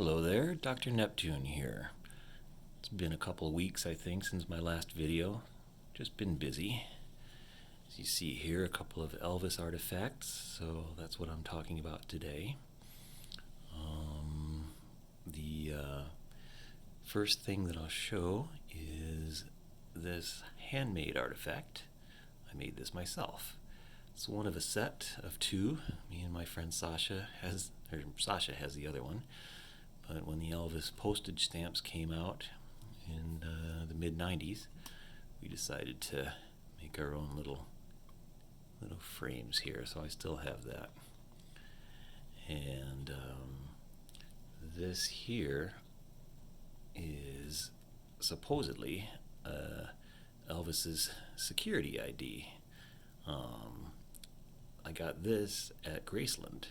Hello there, Dr. Neptune here. It's been a couple of weeks, I think, since my last video. Just been busy. As you see here, a couple of Elvis artifacts, so that's what I'm talking about today. The first thing that I'll show is this handmade artifact. I made this myself. It's one of a set of two. Me and my friend Sasha has the other one. But when the Elvis postage stamps came out in the mid-90s, we decided to make our own little frames here, so I still have that. And this here is supposedly Elvis's security ID. I got this at Graceland,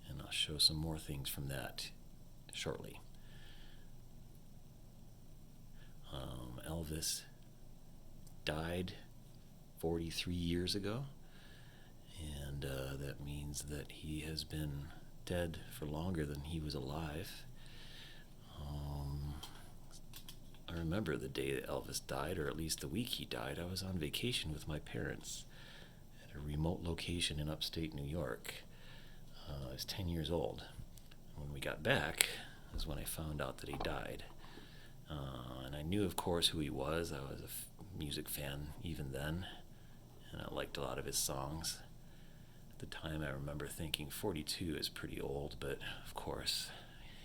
and I'll show some more things from that shortly. Elvis died 43 years ago, and that means that he has been dead for longer than he was alive. I remember the day that Elvis died, or at least the week he died. I was on vacation with my parents at a remote location in upstate New York. I was 10 years old. When we got back is when I found out that he died. And I knew, of course, who he was. I was a music fan even then, and I liked a lot of his songs. At the time, I remember thinking 42 is pretty old, but of course,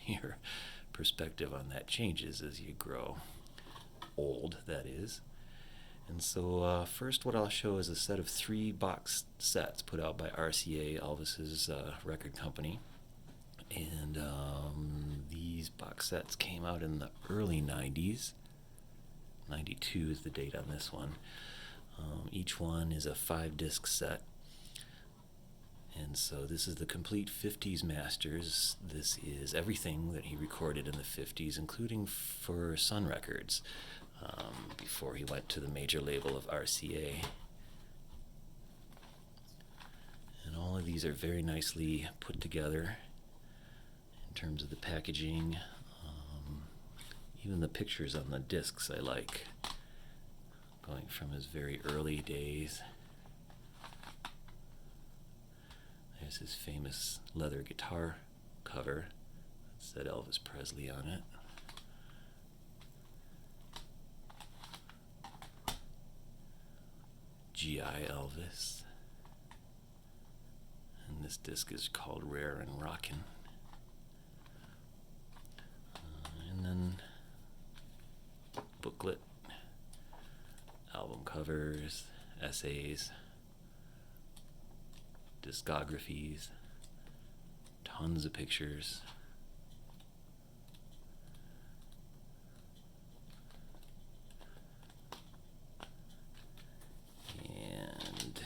your perspective on that changes as you grow old, that is. And so first what I'll show is a set of 3 box sets put out by RCA, Elvis's record company. And these box sets came out in the early 90s. 92 is the date on this one. Each one is a 5-disc set. And so this is the complete 50s masters. This is everything that he recorded in the 50s, including for Sun Records, before he went to the major label of RCA. And all of these are very nicely put together in terms of the packaging. Even the pictures on the discs I like, going from his very early days. There's his famous leather guitar cover that said Elvis Presley on it. G.I. Elvis. And this disc is called Rare and Rockin'. And then booklet, album covers, essays, discographies, tons of pictures. And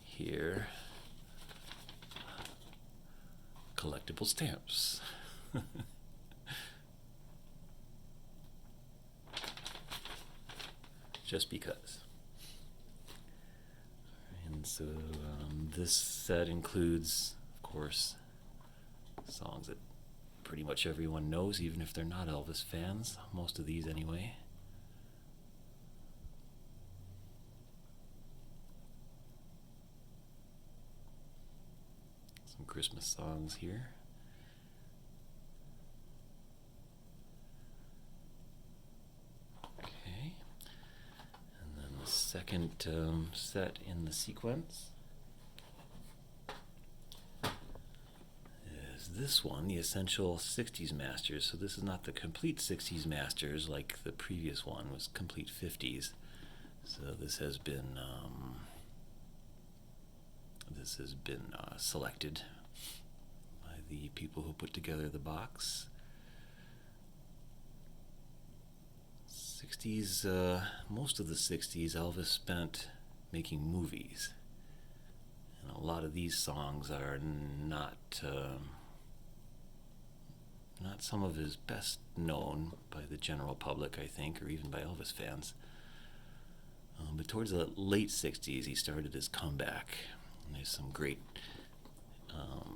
here, collectible stamps. Just because. And so this set includes, of course, songs that pretty much everyone knows, even if they're not Elvis fans. Most of these anyway. Some Christmas songs here. Second set in the sequence is this one, the Essential 60s Masters. So this is not the complete 60s Masters like the previous one was complete 50s. So this has been selected by the people who put together the box. 60s, most of the 60s, Elvis spent making movies. And a lot of these songs are not some of his best known by the general public, I think, or even by Elvis fans. But towards the late 60s, he started his comeback. And there's some great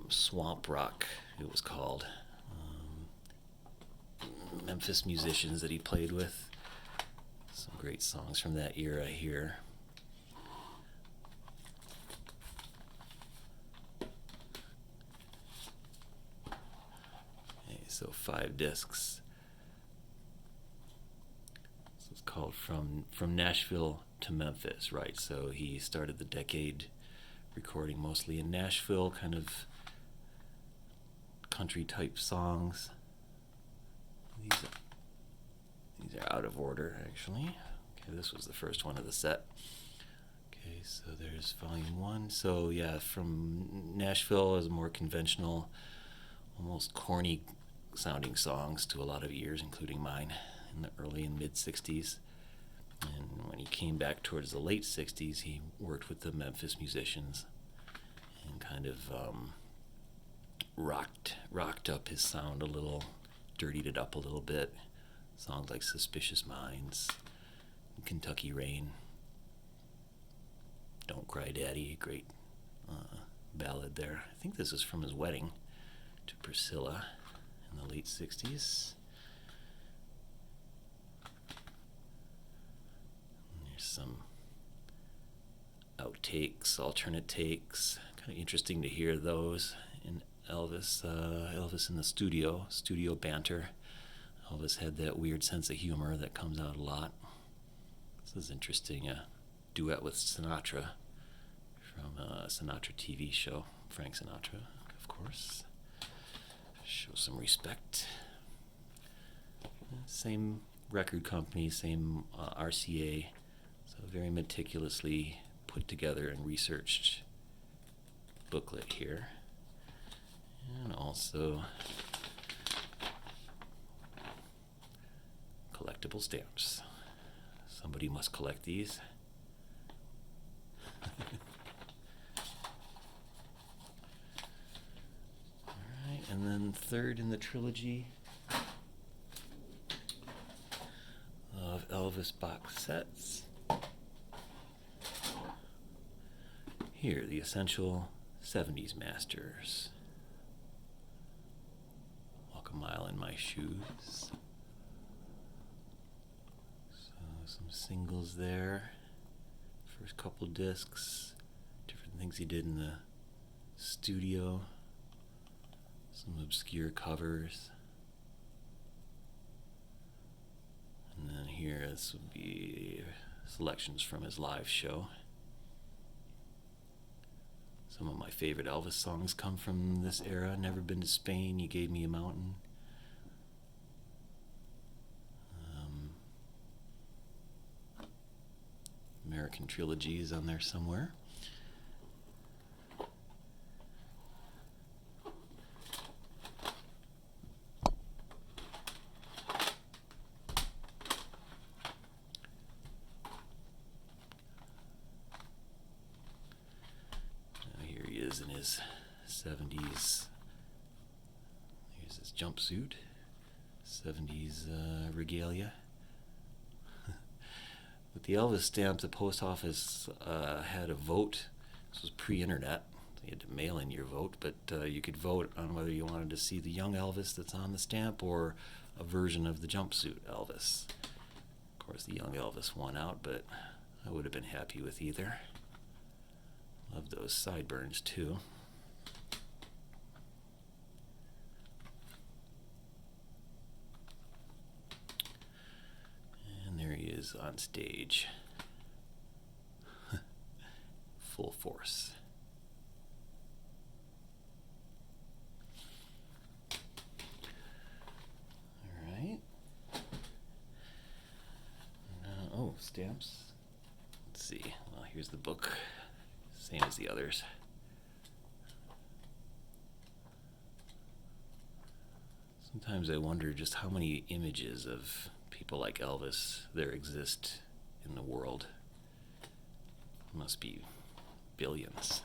swamp rock, it was called. Memphis musicians that he played with. Some great songs from that era here. Okay, so 5 discs. This is called From Nashville to Memphis, right? So he started the decade recording mostly in Nashville, kind of country type songs. These are out of order, actually. Okay, this was the first one of the set. Okay, so there's volume 1. So yeah, From Nashville is more conventional, almost corny sounding songs to a lot of ears, including mine, in the early and mid 60s. And when he came back towards the late 60s, he worked with the Memphis musicians and kind of rocked up his sound a little, dirtied it up a little bit. Songs like Suspicious Minds, Kentucky Rain, Don't Cry Daddy, great ballad there. I think this is from his wedding to Priscilla in the late 60s. There's some outtakes, alternate takes. Kind of interesting to hear those in Elvis. Elvis in the studio banter. Elvis had that weird sense of humor that comes out a lot. This is interesting. A duet with Sinatra from a Sinatra TV show. Frank Sinatra, of course. Show some respect. Same record company, same RCA. So very meticulously put together and researched booklet here. And also collectible stamps. Somebody must collect these. Alright, and then third in the trilogy of Elvis box sets. Here, the essential 70s masters. Walk a Mile in My Shoes. So some singles there. First couple discs. Different things he did in the studio. Some obscure covers. And then here, this would be selections from his live show. Some of my favorite Elvis songs come from this era. Never Been to Spain, You Gave Me a Mountain. American Trilogy is on there somewhere. Here he is in his 70s. Here's his jumpsuit. 70s regalia. With the Elvis stamp, the post office had a vote. This was pre-internet. You had to mail in your vote, but you could vote on whether you wanted to see the young Elvis that's on the stamp or a version of the jumpsuit Elvis. Of course, the young Elvis won out, but I would have been happy with either. Love those sideburns, too. There he is on stage. Full force. Alright. Oh, stamps. Let's see. Well, here's the book. Same as the others. Sometimes I wonder just how many images of people like Elvis there exist in the world. Must be billions.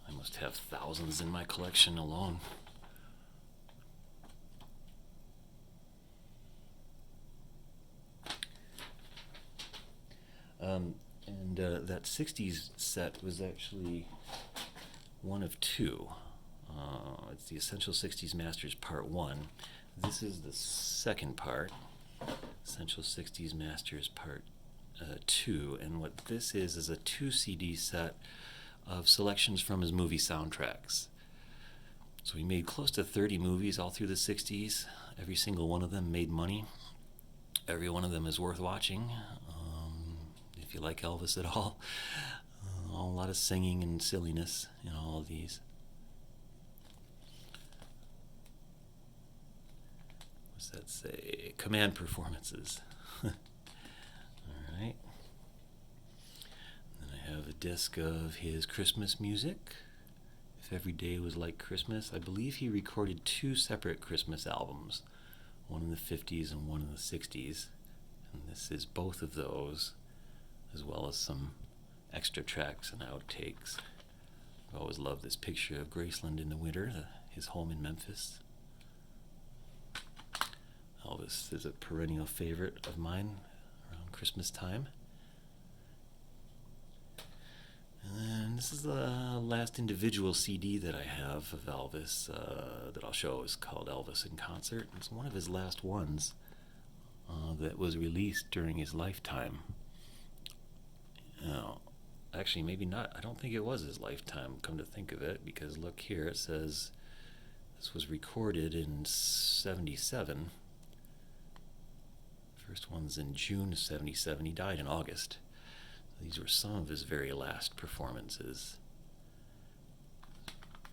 I must have thousands in my collection alone. And that 60s set was actually one of two. It's the Essential 60s Masters Part 1. This is the second part, Essential 60s Masters Part 2. And what this is a 2 CD set of selections from his movie soundtracks. So he made close to 30 movies all through the 60s. Every single one of them made money. Every one of them is worth watching. If you like Elvis at all. A lot of singing and silliness in all of these. What's that say? Command performances. Alright. Then I have a disc of his Christmas music. If Every Day Was Like Christmas. I believe he recorded 2 separate Christmas albums. One in the 50s and one in the 60s. And this is both of those, as well as some extra tracks and outtakes. I've always loved this picture of Graceland in the winter, his home in Memphis. Elvis is a perennial favorite of mine around Christmas time. And then this is the last individual CD that I have of Elvis that I'll show. Is called Elvis in Concert. It's one of his last ones that was released during his lifetime. Actually, maybe not. I don't think it was his lifetime, come to think of it, because look here, it says this was recorded in 77. First one's in June of 77. He died in August. These were some of his very last performances.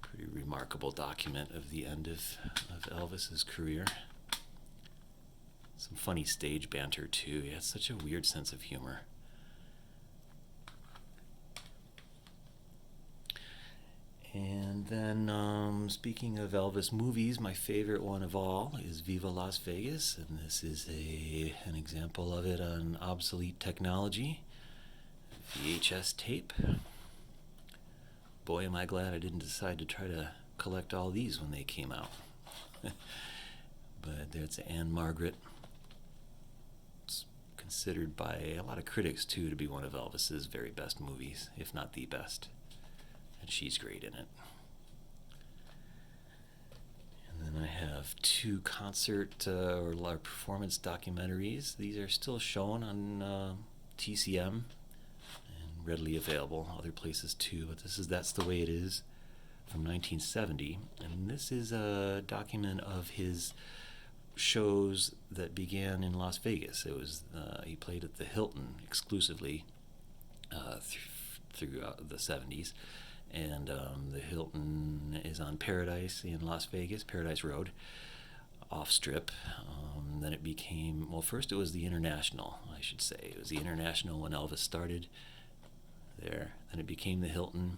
Pretty remarkable document of the end of Elvis's career. Some funny stage banter, too. He had such a weird sense of humor. And then, speaking of Elvis movies, my favorite one of all is Viva Las Vegas, and this is an example of it on obsolete technology, VHS tape. Boy, am I glad I didn't decide to try to collect all these when they came out. But that's Anne Margaret. It's considered by a lot of critics, too, to be one of Elvis's very best movies, if not the best. And she's great in it. And then I have 2 concert or performance documentaries. These are still shown on TCM and readily available other places too, but that's the way it is, from 1970. And this is a document of his shows that began in Las Vegas. It was he played at the Hilton exclusively throughout the 70s. And the Hilton is on Paradise in Las Vegas, Paradise Road, off Strip. Then it became, well, first it was the International, I should say. It was the International when Elvis started there. Then it became the Hilton.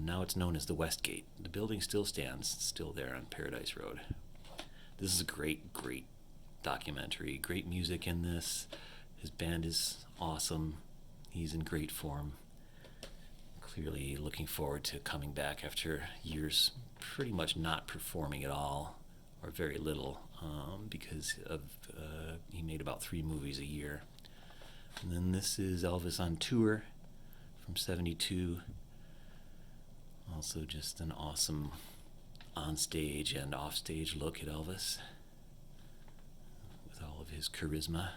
Now it's known as the Westgate. The building still stands, still there on Paradise Road. This is a great, great documentary. Great music in this. His band is awesome. He's in great form. Clearly looking forward to coming back after years pretty much not performing at all, or very little, because of he made about 3 movies a year. And then this is Elvis on tour from 72. Also just an awesome on-stage and off-stage look at Elvis with all of his charisma.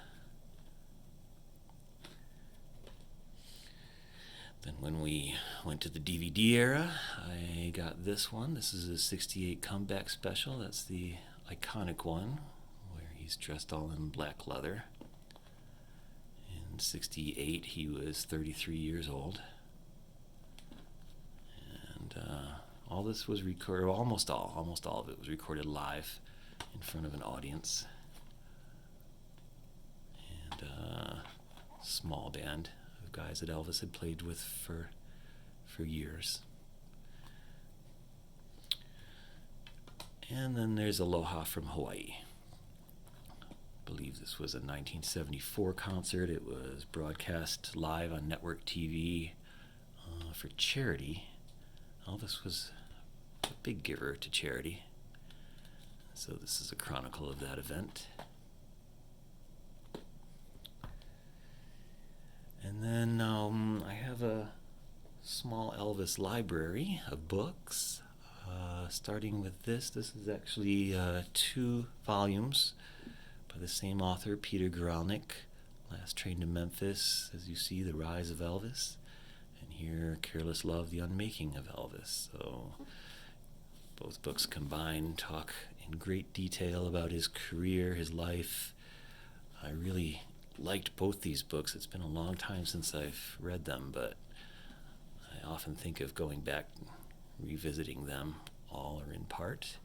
Then when we went to the DVD era, I got this one. This is a 68 comeback special. That's the iconic one where he's dressed all in black leather. In 68, he was 33 years old. And all this was recorded, almost all of it was recorded live in front of an audience. And small band of guys that Elvis had played with for years. And then there's Aloha from Hawaii. I believe this was a 1974 concert. It was broadcast live on network TV for charity. Elvis was a big giver to charity. So this is a chronicle of that event. And then I have a small Elvis library of books. starting with this is actually 2 volumes by the same author, Peter Guralnick. Last Train to Memphis, as you see, The Rise of Elvis. And here, Careless Love, The Unmaking of Elvis. So both books combined talk in great detail about his career, his life. I really liked both these books. It's been a long time since I've read them, but I often think of going back and revisiting them, all or in part.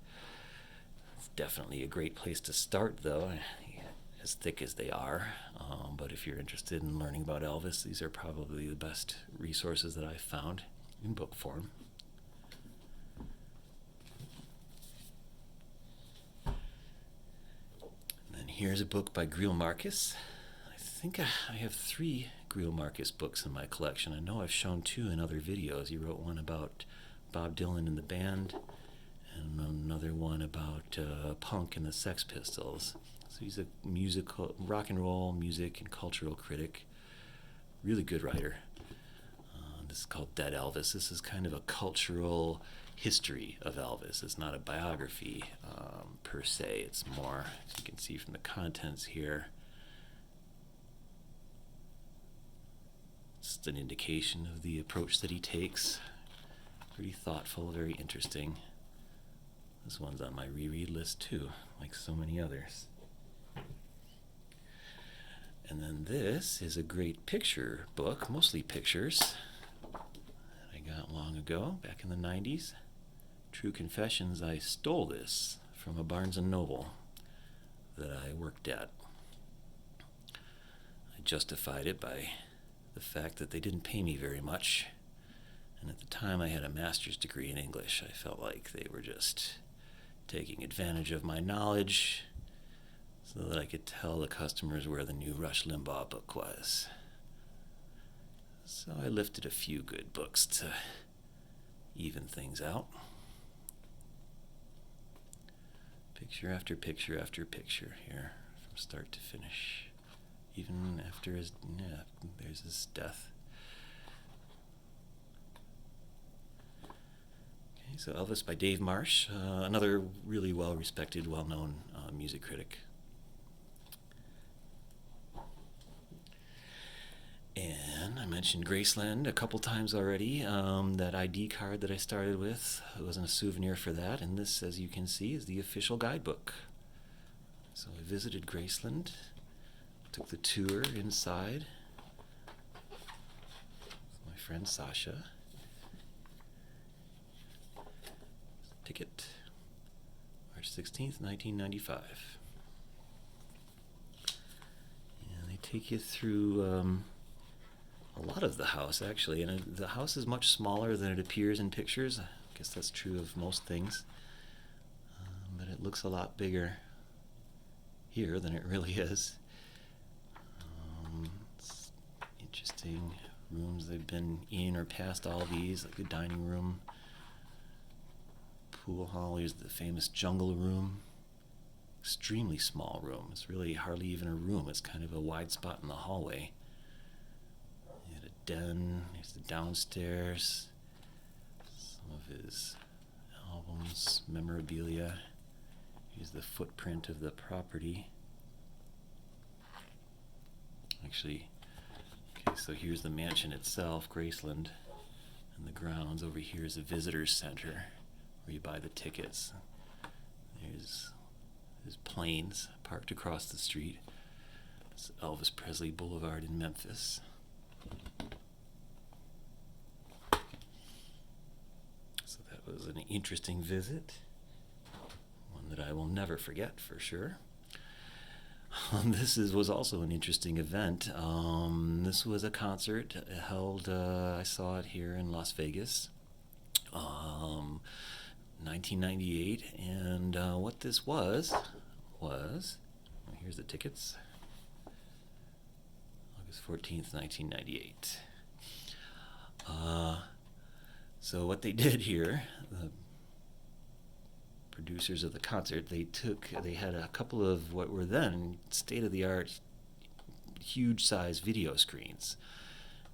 It's definitely a great place to start, though, as thick as they are. But if you're interested in learning about Elvis, these are probably the best resources that I've found in book form. And then here's a book by Greil Marcus. I think I have 3 Greil Marcus books in my collection. I know I've shown 2 in other videos. He wrote one about Bob Dylan and the band, and another one about punk and the Sex Pistols. So he's a musical, rock and roll, music, and cultural critic. Really good writer. This is called Dead Elvis. This is kind of a cultural history of Elvis. It's not a biography per se. It's more, as you can see from the contents here, it's an indication of the approach that he takes. Pretty thoughtful, very interesting. This one's on my reread list too, like so many others. And then this is a great picture book, mostly pictures, that I got long ago, back in the 90s. True Confessions. I stole this from a Barnes & Noble that I worked at. I justified it by the fact that they didn't pay me very much. And at the time I had a master's degree in English. I felt like they were just taking advantage of my knowledge so that I could tell the customers where the new Rush Limbaugh book was. So I lifted a few good books to even things out. Picture after picture after picture here, from start to finish. Even after there's his death. Okay, so Elvis by Dave Marsh, another really well-respected, well-known music critic. And I mentioned Graceland a couple times already. That ID card that I started with, it wasn't a souvenir for that. And this, as you can see, is the official guidebook. So I visited Graceland, took the tour inside with my friend Sasha. Ticket, March 16th, 1995. And they take you through a lot of the house, actually, and the house is much smaller than it appears in pictures. I guess that's true of most things, but it looks a lot bigger here than it really is. It's interesting rooms. They've been in or past all these, like the dining room, pool hall. Here's the famous jungle room. Extremely small room. It's really hardly even a room. It's kind of a wide spot in the hallway. Den, here's the downstairs, some of his albums, memorabilia. Here's the footprint of the property. Actually, okay, so here's the mansion itself, Graceland, and the grounds. Over here is a visitor's center where you buy the tickets. There's planes parked across the street. It's Elvis Presley Boulevard in Memphis. So that was an interesting visit, one that I will never forget for sure. This was also an interesting event. This was a concert held, I saw it here in Las Vegas, 1998, and what this was, here's the tickets, August 14th, 1998. So what they did here, the producers of the concert, they had a couple of what were then state-of-the-art, huge-size video screens.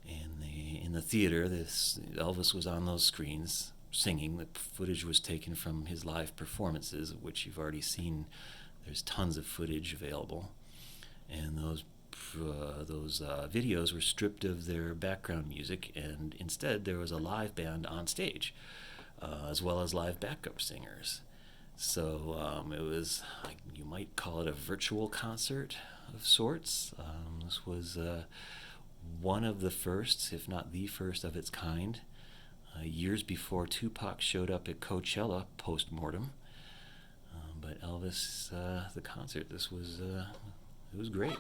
And in the theater, Elvis was on those screens. singing. The footage was taken from his live performances, which you've already seen. There's tons of footage available, and those videos were stripped of their background music, and instead there was a live band on stage, as well as live backup singers. So it was, you might call it a virtual concert of sorts. This was one of the first, if not the first of its kind, years before Tupac showed up at Coachella post-mortem. But Elvis, the concert, this was it was great.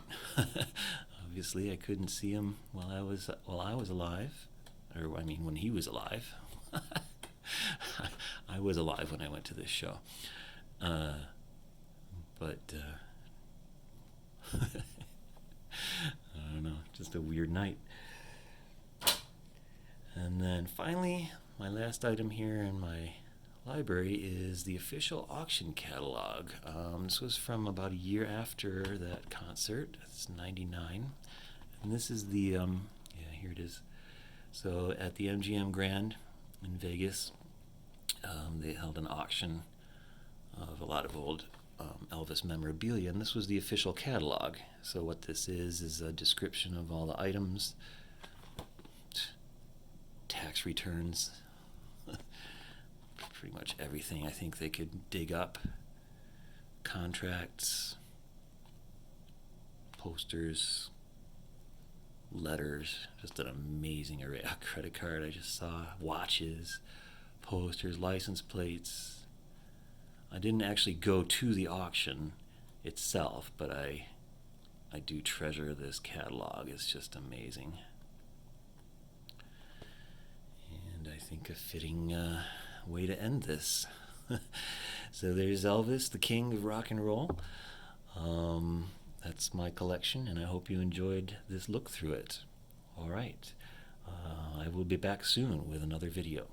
Obviously, I couldn't see him while I was alive, or I mean, when he was alive. I was alive when I went to this show, but I don't know, just a weird night. And then finally, my last item here in my library is the official auction catalog. This was from about a year after that concert. It's '99, and this is the yeah, here it is. So at the MGM Grand in Vegas, they held an auction of a lot of old Elvis memorabilia, and this was the official catalog. So what this is a description of all the items, tax returns, pretty much everything I think they could dig up, contracts, posters, letters, just an amazing array. A credit card I just saw, watches, posters, license plates. I didn't actually go to the auction itself, but I do treasure this catalog. It's just amazing. And I think a fitting way to end this. So there's Elvis, the king of rock and roll. That's my collection, and I hope you enjoyed this look through it. All right. I will be back soon with another video.